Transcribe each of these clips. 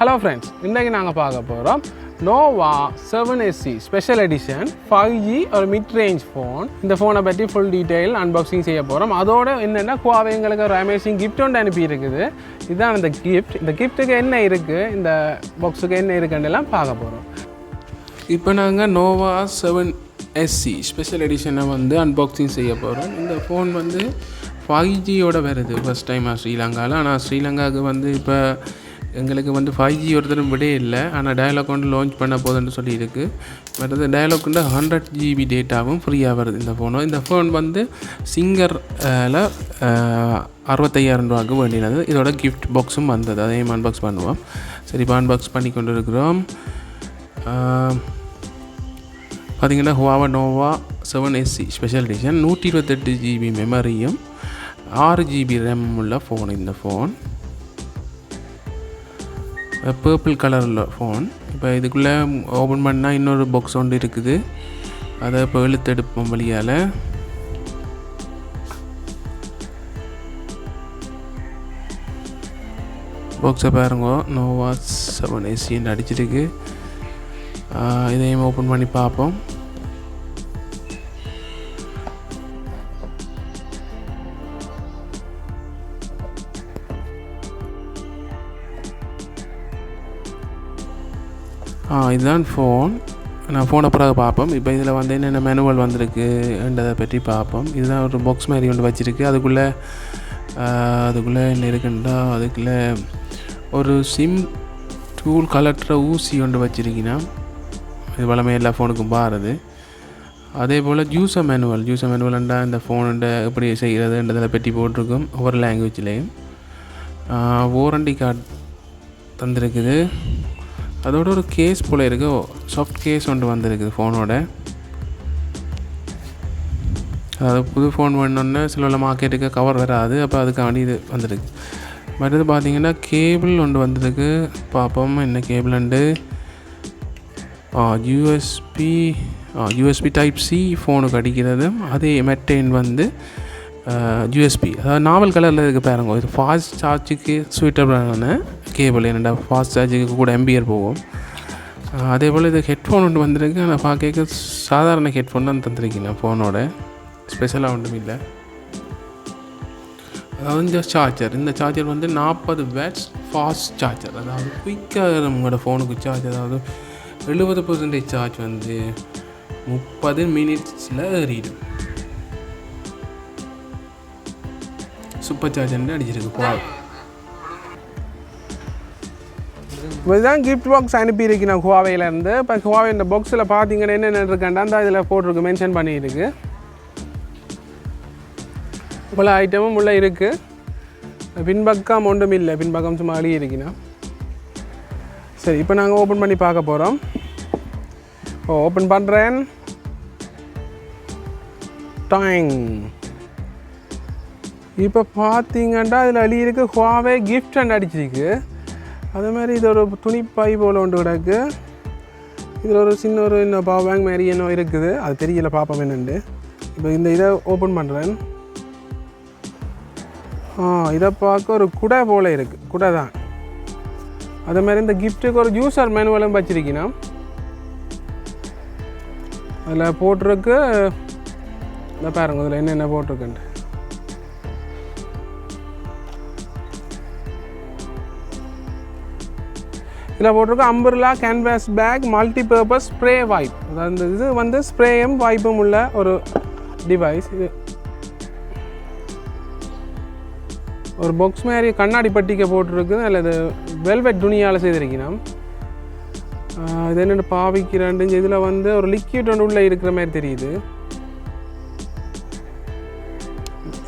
Hello friends, இன்றைக்கு நாங்கள் பார்க்க போகிறோம் Nova 7SC Special Edition 5G ஒரு மிட் ரேஞ்ச் ஃபோன். இந்த ஃபோனை பற்றி ஃபுல் டீட்டெயில் அன்பாக்சிங் செய்ய போகிறோம். அதோட என்னென்னா Huawei எங்களுக்கு ஒரு அமேசிங் கிஃப்ட் ஒன்று அனுப்பி இருக்குது. இதுதான் அந்த கிஃப்ட். இந்த கிஃப்ட்டுக்கு என்ன இருக்குது, இந்த பாக்ஸுக்கு என்ன இருக்குன்றெல்லாம் பார்க்க போகிறோம். இப்போ நாங்கள் Nova 7SC ஸ்பெஷல் எடிஷனை வந்து அன்பாக்சிங் செய்ய போகிறோம். இந்த ஃபோன் வந்து 5Gயோட வருது ஃபஸ்ட் டைமாக ஸ்ரீலங்காவில். ஆனால் ஸ்ரீலங்காவுக்கு வந்து இப்போ எங்களுக்கு வந்து 5G ஒருத்தரும் விடே இல்லை. ஆனால் டயலாக் வந்து லான்ச் பண்ண போதுன்னு சொல்லியிருக்கு. பட் அது டயலாக் வந்து 100 GB டேட்டாவும் ஃப்ரீயாக வருது இந்த ஃபோனும். இந்த ஃபோன் வந்து சிங்கரில் 65,000 ரூபாய்க்கு வேண்டினது. இதோட கிஃப்ட் பாக்ஸும் வந்தது, அதையும் அன்பாக்ஸ் பண்ணுவோம். சரி, இப்போ அன்பாக்ஸ் பண்ணி கொண்டு இருக்கிறோம். பார்த்திங்கன்னா Huawei Nova 7SC special edition 128 GB மெமரியும் 6 GB RAM உள்ள ஃபோன். இந்த ஃபோன் பர்பிள் கலரில் ஃபோன். இப்போ இதுக்குள்ளே ஓப்பன் பண்ணால் இன்னொரு பாக்ஸ் ஒன்று இருக்குது. அதை இப்போ இழுத்தெடுப்போம் வழியால். பாக்ஸை பாருங்க, Nova 7SC அடிச்சிருக்கு. இதையும் ஓப்பன் பண்ணி பார்ப்போம். இதுதான் ஃபோன். நான் ஃபோனை பிறகு பார்ப்போம். இப்போ இதில் வந்து என்னென்ன மேனுவல் வந்திருக்குன்றதை பற்றி பார்ப்போம். இதுதான் ஒரு பாக்ஸ் மாதிரி ஒன்று வச்சுருக்கு. அதுக்குள்ளே என்ன இருக்குன்னா, அதுக்குள்ளே ஒரு சிம் டூல் கலட்டுற ஊசி ஒன்று வச்சுருக்கீங்கன்னா, இது வளமே எல்லா ஃபோனுக்கும் பாருது. அதே போல் யூசர் மேனுவல்ண்டா இந்த ஃபோனுண்ட எப்படி செய்கிறதுன்றதை பற்றி போட்டிருக்கும் ஒவ்வொரு லாங்குவேஜ்லேயும். Warranty card தந்திருக்குது. அதோட ஒரு கேஸ் போல் இருக்குது, சாஃப்ட் கேஸ் ஒன்று வந்திருக்குது ஃபோனோட. அதாவது புது ஃபோன் வேணுன்னே சில மார்க்கெட்டுக்கு கவர் வராது, அப்போ அதுக்காண்டி இது வந்திருக்கு. மற்றது பார்த்திங்கன்னா கேபிள் ஒன்று வந்திருக்கு. பார்ப்போம் என்ன கேபிள்ண்டு. யூஎஸ்பி டைப் சி ஃபோனுக்கு அடிக்கிறது. அதே மெட்டைன் வந்து யூஎஸ்பி, அதாவது நாவல் கலரில் இருக்குது பாருங்க. இது ஃபாஸ்ட் சார்ஜுக்கு சூட்டபிளான கேபிள். என்னடா ஃபாஸ்ட் சார்ஜுக்கு கூட எம்பியர் போகும். அதே போல் இது ஹெட்ஃபோன் ஒன்று வந்திருக்கு. ஆனால் பார்க்க சாதாரண ஹெட்ஃபோன் தான் தந்துருக்கீங்க ஃபோனோட, ஸ்பெஷலாக ஒன்றும் இல்லை. அதாவது இந்த சார்ஜர், இந்த சார்ஜர் வந்து 40 வாட்ஸ் ஃபாஸ்ட் சார்ஜர். அதாவது குயிக்காக நம்மளோட ஃபோனுக்கு சார்ஜ், அதாவது 70% சார்ஜ் வந்து 30 மினிட்ஸில் ஏறிடும். சூப்பர் சார்ஜர் அடிச்சிருக்கு. இதுதான் கிஃப்ட் பாக்ஸ் அனுப்பியிருக்கு நான் Huaweiலேருந்து. இப்போ Huawei இந்த பாக்ஸில் பார்த்தீங்கன்னா என்னென்ன இருக்காண்டா அந்த இதில் போட்டிருக்கு, மென்ஷன் பண்ணியிருக்கு. இவ்வளோ ஐட்டமும் உள்ளே இருக்குது. பின்பக்கம் ஒன்றும் இல்லை, பின்பக்கம் சும்மா அழகி இருக்குண்ணா. சரி, இப்போ நாங்கள் ஓப்பன் பண்ணி பார்க்க போகிறோம். ஓப்பன் பண்ணுறேன். டாங். இப்போ பார்த்தீங்கன்னா இதில் அழியிருக்கு Huawei கிஃப்ட் அண்ட் அடிச்சிருக்கு. அதே மாதிரி இது ஒரு துணிப்பை போல் ஒன்று கிடக்கு. இதில் ஒரு சின்ன ஒரு இன்னும் பவர் பேங்க் மாதிரி என்ன இருக்குது, அது தெரியல, பார்ப்போம் என்னென்று. இப்போ இந்த இதை ஓப்பன் பண்ணுறேன். இதை பார்க்க ஒரு குடை போல் இருக்குது, குடை தான். அதே மாதிரி இந்த கிஃப்ட்டுக்கு ஒரு யூசர் மேனுவலும் வச்சிருக்கீங்கன்னா, அதில் போட்டிருக்கு. இதை பாருங்க, இதில் என்னென்ன போட்டிருக்குன்ட்டு. இதில் போட்டிருக்கு umbrella canvas bag multipurpose spray wipe. அதாவது இது வந்து ஸ்ப்ரேயும் வைப்பும் உள்ள ஒரு டிவைஸ். இது ஒரு பாக்ஸ் மாதிரி கண்ணாடி பட்டிக்க போட்டிருக்குது. அதில் இது வெல்வெட் துணியால் செய்திருக்கணும். இது என்னென்னு பாவிக்கிறாண்டு. இதில் வந்து ஒரு லிக்யூட் ஒன்று உள்ளே இருக்கிற மாதிரி தெரியுது.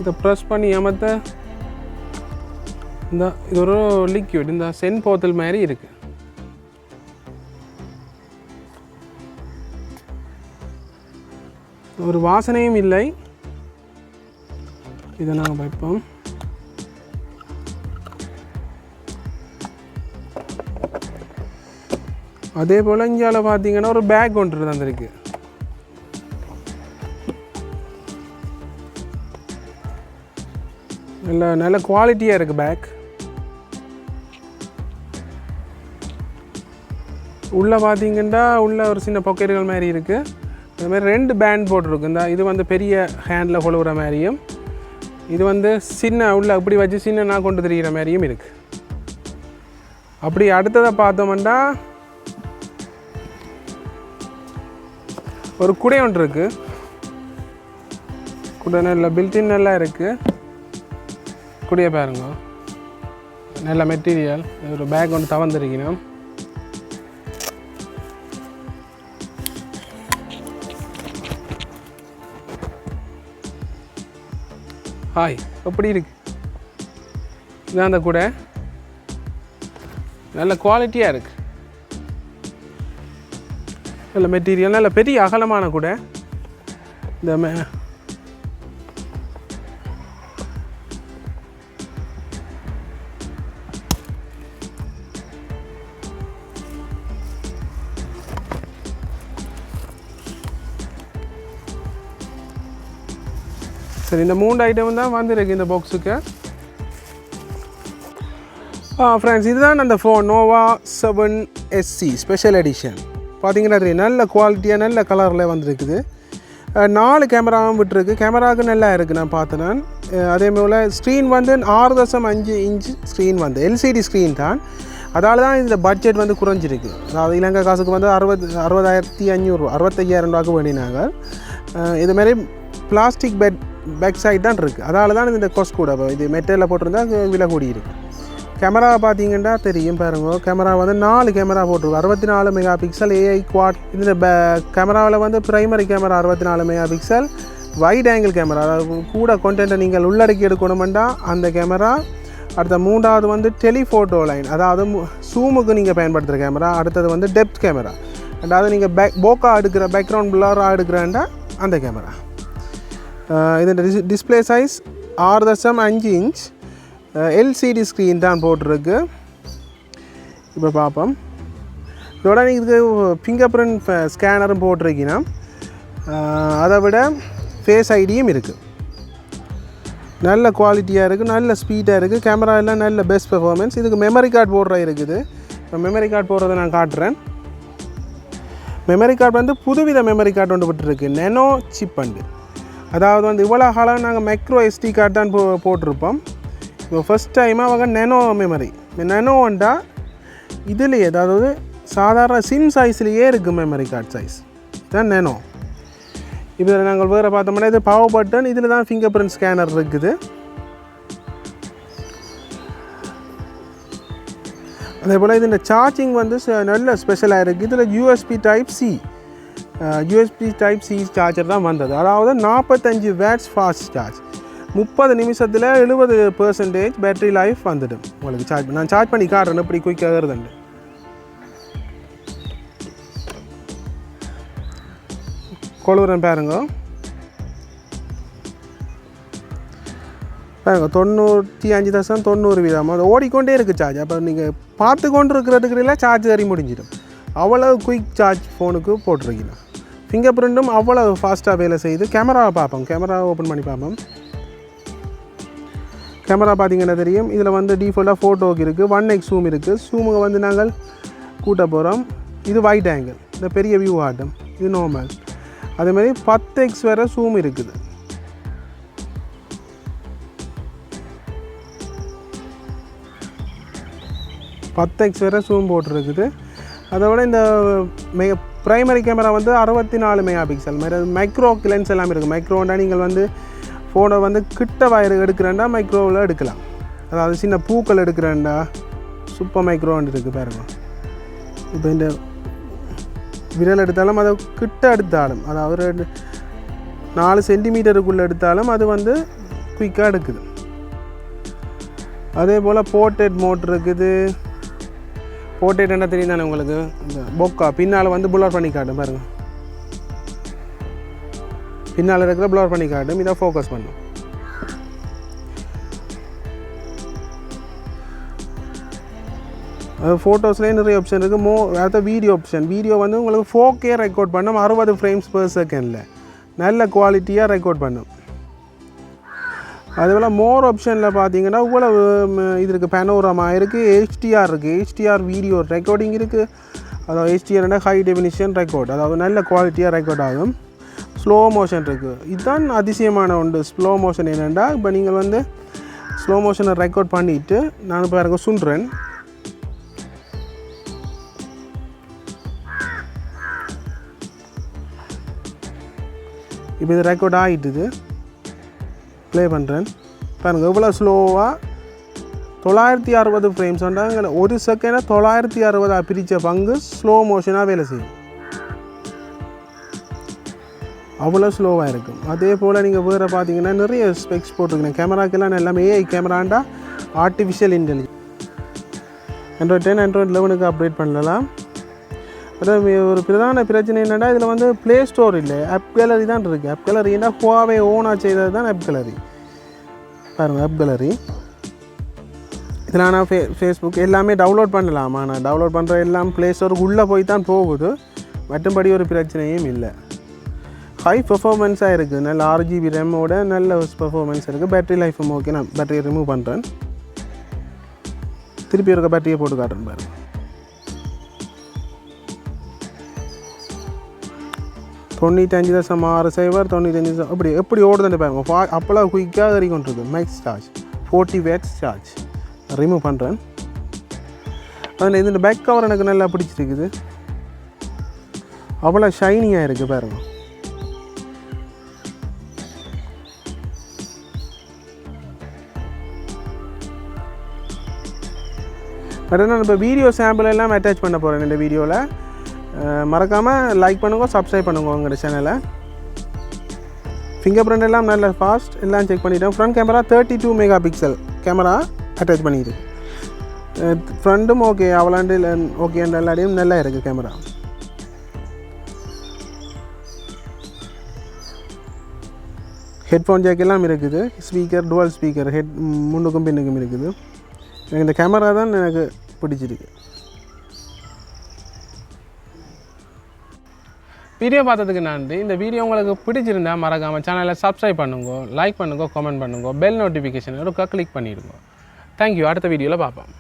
இதை ப்ரெஸ் பண்ணி அமர்த்த இது ஒரு லிக்யூட், இந்த சென் போத்தல் மாதிரி இருக்குது. ஒரு வாசனையும் இல்லை. இதை நாங்கள் வைப்போம். அதே போல் இந்தியாவில் பார்த்தீங்கன்னா ஒரு பேக் ஒன்று தந்திருக்கு. நல்ல குவாலிட்டியாக இருக்குது பேக். உள்ளே பார்த்தீங்கன்னா உள்ளே ஒரு சின்ன பாக்கெட்டுகள் மாதிரி இருக்குது. அது மாதிரி 2 பேண்ட் போட்டிருக்கு. இந்த இது வந்து பெரிய ஹேண்டில் கொழுவுற மாதிரியும், இது வந்து சின்ன உள்ளே இப்படி வச்சு சின்னனா கொண்டு தெரிகிற மாதிரியும் இருக்குது. அப்படி அடுத்ததை பார்த்தோம்னா ஒரு குடை ஒன்று இருக்குது. குடை நல்ல பில்டின் நல்லா இருக்குது. குடையை பாருங்க, நல்ல மெட்டீரியல். ஒரு பேக் ஒன்று தவந்திருக்கணும். ஹாய், எப்படி இருக்கு? இதான் அந்த குடை, நல்ல குவாலிட்டியாக இருக்குது. நல்ல மெட்டீரியல், நல்ல பெரிய அகலமான கூட. இந்த சரி, இந்த 3 ஐட்டம் தான் வந்திருக்கு இந்த பாக்ஸுக்கு. ஃப்ரெண்ட்ஸ், இதுதான் அந்த phone Noah 7SC special edition. பார்த்தீங்கன்னா நல்ல குவாலிட்டியாக நல்ல கலரில் வந்துருக்குது. 4 கேமராவும் விட்டுருக்கு. கேமராவுக்கு நல்லா இருக்குது, நான் பார்த்தேன். நான் அதே போல் ஸ்க்ரீன் வந்து 6.5 இன்ச் ஸ்க்ரீன் வந்து எல்சிடி ஸ்க்ரீன் தான். அதால் தான் இந்த பட்ஜெட் வந்து குறைஞ்சிருக்கு. அதாவது இலங்கை காசுக்கு வந்து 60,500 65,000 ரூபாய்க்கு வேண்டினாங்க. இதுமாரி பிளாஸ்டிக் பேக் சைட் தான் இருக்குது. அதால் தான் இந்த காஸ்ட் கூட. இது மெட்டீரியலில் போட்டிருந்தா விலை கூடி இருக்குது. கேமரா பார்த்தீங்கன்னா தெரியும் பாருங்க. கேமரா வந்து 4 கேமரா போட்டிருக்கு. 64 மெகா பிக்சல் ஏஐ குவாட். இந்த கேமராவில் வந்து primary camera 64 mega pixel, wide angle camera, அதாவது கூட கண்டென்ட்டை நீங்கள் உள்ளடக்கி எடுக்கணுமெண்டா அந்த கேமரா. அடுத்த 3வது வந்து டெலிஃபோட்டோ லைன், அதாவது சூமுக்கு நீங்கள் பயன்படுத்துகிற கேமரா. அடுத்தது வந்து டெப்த் கேமரா, அதாவது நீங்கள் போக்கா எடுக்கிற பேக்ரவுண்ட் பிளராக எடுக்கிறேன்டா அந்த கேமரா. இது display size 6.5 inch LCD screen தான் போட்டிருக்கு. இப்போ பார்ப்போம். இதோட இதுக்கு ஃபிங்கர் பிரிண்ட் ஸ்கேனரும் போட்டிருக்கீங்கன்னா, அதை விட ஃபேஸ் ஐடியும் இருக்குது. நல்ல குவாலிட்டியாக இருக்குது, நல்ல ஸ்பீடாக இருக்குது. கேமரா எல்லாம் நல்ல பெஸ்ட் பெர்ஃபார்மன்ஸ். இதுக்கு மெமரி கார்டு போடுற இருக்குது. இப்போ மெமரி கார்டு போடுறதை நான் காட்டுறேன். மெமரி கார்டு வந்து புதுவித மெமரி கார்டு ஒன்று விட்டுருக்கு, நெனோ சிப் அண்டு. அதாவது வந்து இவ்வளோ காலம் நாங்கள் மைக்ரோ எஸ்டி கார்டு தான் போட்டிருப்போம். இப்போ ஃபஸ்ட் டைம் அவங்க நெனோ மெமரி. நெனோண்டா இதுலேயே, அதாவது சாதாரண சிம் சைஸ்லேயே இருக்குது மெமரி கார்டு சைஸ் தான் நெனோ. இதில் நாங்கள் வேறு பார்த்தோம்னா இது பவர் பட்டன். இதில் தான் ஃபிங்கர் பிரிண்ட் ஸ்கேனர் இருக்குது. அதே போல் இது இந்த சார்ஜிங் வந்து நல்ல ஸ்பெஷலாக இருக்குது. இதில் யூஎஸ்பி டைப் சி சார்ஜர் தான் வந்தது. அதாவது 45 வாட்ஸ் ஃபாஸ்ட் சார்ஜ். 30 நிமிஷத்தில் 70% பேட்டரி லைஃப் வந்துடும் உங்களுக்கு சார்ஜ். நான் சார்ஜ் பண்ணி காட்டுறேன் எப்படி குயிக்காக இருந்துண்டு. கொழுவுறேன் பாருங்க. 95.90% அது ஓடிக்கொண்டே இருக்குது சார்ஜ். அப்போ நீங்கள் பார்த்து கொண்டு இருக்கிறதுக்குள்ள சார்ஜ் ஏறி முடிஞ்சிடும். அவ்வளோ குயிக் சார்ஜ் ஃபோனுக்கு போட்டிருக்கீங்க. ஃபிங்கர் பிரிண்ட்டும் அவ்வளோ ஃபாஸ்ட்டாக வேலை செய்யுது. கேமராவை பார்ப்போம், கேமராவை ஓப்பன் பண்ணி பார்ப்போம். கேமரா பார்த்தீங்கன்னா தெரியும். இதில் வந்து டிஃபால்ட்டாக ஃபோட்டோவுக்கு இருக்குது, 1x ஜூம் இருக்குது. ஜூமுக்கு வந்து நாங்கள் கூட்ட போகிறோம். இது வைட் ஆங்கிள், இந்த பெரிய வியூ ஆட்டம். இது நார்மல். அதேமாதிரி 10x வரை ஜூம் இருக்குது. வரை ஜூம் போட்டிருக்குது. அதோட இந்த ப்ரைமரி கேமரா வந்து 64 மெகா பிக்சல். மைக்ரோ லென்ஸ் எல்லாம் இருக்குது. மைக்ரோண்டா நீங்கள் வந்து ஃபோனை வந்து கிட்ட வயர் எடுக்கிறேன்டா மைக்ரோவில் எடுக்கலாம். அதாவது சின்ன பூக்கள் எடுக்கிறேன்டா சூப்பர் மைக்ரோன்னு இருக்குது பாருங்க. இப்போ இந்த விரல் எடுத்தாலும் அதை கிட்ட எடுத்தாலும், அதாவது 4 சென்டிமீட்டருக்குள்ளே எடுத்தாலும் அது வந்து குயிக்காக எடுக்குது. அதே போல் போர்ட்ரேட் மோட் இருக்குது. போர்ட்ரேட் என்ன தெரியும் தானே உங்களுக்கு, இந்த பொக்கா பின்னால் வந்து புளர் பண்ணி காட்டும் பாருங்கள். பின்னால் இருக்கிற ப்ளர் பண்ணி காட்டும், இதை ஃபோக்கஸ் பண்ணும். ஃபோட்டோஸ்லேயே நிறைய ஆப்ஷன் இருக்குது. அடுத்த வீடியோ ஆப்ஷன். வீடியோ வந்து உங்களுக்கு 4K ரெக்கார்ட் பண்ணும், 60 ஃப்ரேம்ஸ் பெர் செகண்டில் நல்ல குவாலிட்டியாக ரெக்கார்ட் பண்ணும். அதுபோல் மோர் ஆப்ஷனில் பார்த்தீங்கன்னா இவ்வளவு இது இருக்குது, பேனோரமா இருக்குது, HDR இருக்குது, HDR வீடியோ ரெக்கார்டிங் இருக்குது. அதாவது HDRனா ஹை டெஃபினிஷன் ரெக்கார்ட், அதாவது நல்ல குவாலிட்டியாக ரெக்கார்ட் ஆகும். ஸ்லோ மோஷன் இருக்குது. இதுதான் அதிசயமான ஒன்று. ஸ்லோ மோஷன் என்னென்னா, இப்போ நீங்கள் வந்து ஸ்லோ மோஷனை ரெக்கார்ட் பண்ணிவிட்டு நான் இப்போ எனக்கு சொல்கிறேன். இப்போ இது ரெக்கார்ட் ஆகிட்டுது, ப்ளே பண்ணுறேன் பாருங்கள் எவ்வளோ ஸ்லோவாக 960 ஃப்ரேம்ஸ் வந்தாங்க. ஒரு செகண்டாக 960 பிரித்த பங்கு ஸ்லோ மோஷனாக வேலை செய்யும். அவ்வளோ ஸ்லோவாக இருக்கும். அதே போல் நீங்கள் வேறு பார்த்தீங்கன்னா நிறைய ஸ்பெக்ஸ் போட்டிருக்கேன். கேமராக்கெல்லாம் எல்லாமே AI கேமராண்டா ஆர்டிஃபிஷியல் இன்டெலிஜென்ஸ். Android 10 Android 11க்கு அப்டேட் பண்ணலாம். அதாவது ஒரு பிரதான பிரச்சனை என்னென்னா இதில் வந்து ப்ளே ஸ்டோர் இல்லை, ஆப் கேலரி தான் இருக்குது. ஆப் கேலரின்னா Huawei ஓனாக செய்தது தான் ஆப் கேலரி. பாருங்கள் ஆப் கேலரி இதில் ஆனால் ஃபேஸ்புக் எல்லாமே டவுன்லோட் பண்ணலாம். ஆனால் டவுன்லோட் பண்ணுற எல்லாம் ப்ளே ஸ்டோருக்கு உள்ளே போய் தான் போகுது. மற்றபடி ஒரு பிரச்சனையும் இல்லை. ஹை பெர்ஃபார்மன்ஸாக இருக்குது. நல்ல 6GB ரேமோட நல்ல பெர்ஃபார்மன்ஸ் இருக்குது. பேட்டரி லைஃபும் ஓகே. நான் பேட்டரியை ரிமூவ் பண்ணுறேன். திருப்பி இருக்க பேட்டரியை போட்டு காட்டுறேன் பாருங்கள். 95.6 95 அப்படி எப்படி ஓடுதுன்னு பாருங்க. அப்போலாம் குயிக்காக ஏறிக்கொண்டிருக்கு. Max charge 40 Watts charge. Remove பண்ணுறேன். அதில் இந்த பேக் கவர் எனக்கு நல்லா பிடிச்சிருக்குது. அவ்வளோ ஷைனிங்காக இருக்குது பாருங்க. பட் நான் இப்போ வீடியோ சாம்பிள் எல்லாம் அட்டாச் பண்ண போகிறேன் இந்த வீடியோவில். மறக்காமல் லைக் பண்ணுங்க, சப்ஸ்கிரைப் பண்ணுங்க உங்களோட சேனலை. ஃபிங்கர் பிரிண்ட் எல்லாம் நல்ல ஃபாஸ்ட் எல்லாம் செக் பண்ணிட்டோம். Front camera 32 megapixel camera attach பண்ணிடுது. ஃப்ரண்ட்டும் ஓகே, அவளாண்டு ஓகே, எல்லாடையும் நல்லா இருக்குது கேமரா. ஹெட்ஃபோன் ஜாக் எல்லாம் இருக்குது. ஸ்பீக்கர் டுவல் ஸ்பீக்கர் முன்னுக்கும் பின்னுக்கும் இருக்குது. எனக்கு இந்த கேமரா தான் எனக்கு பிடிச்சிருக்கு. வீடியோ பார்த்ததுக்கு நன்றி. இந்த வீடியோ உங்களுக்கு பிடிச்சிருந்தால் மறக்காமல் சேனலை சப்ஸ்கிரைப் பண்ணுங்க, லைக் பண்ணுங்க, கமெண்ட் பண்ணுங்க, பெல் நோட்டிஃபிகேஷன் ஒருக்கா கிளிக் பண்ணிடுங்க. தேங்க்யூ. அடுத்த வீடியோவில் பார்ப்போம்.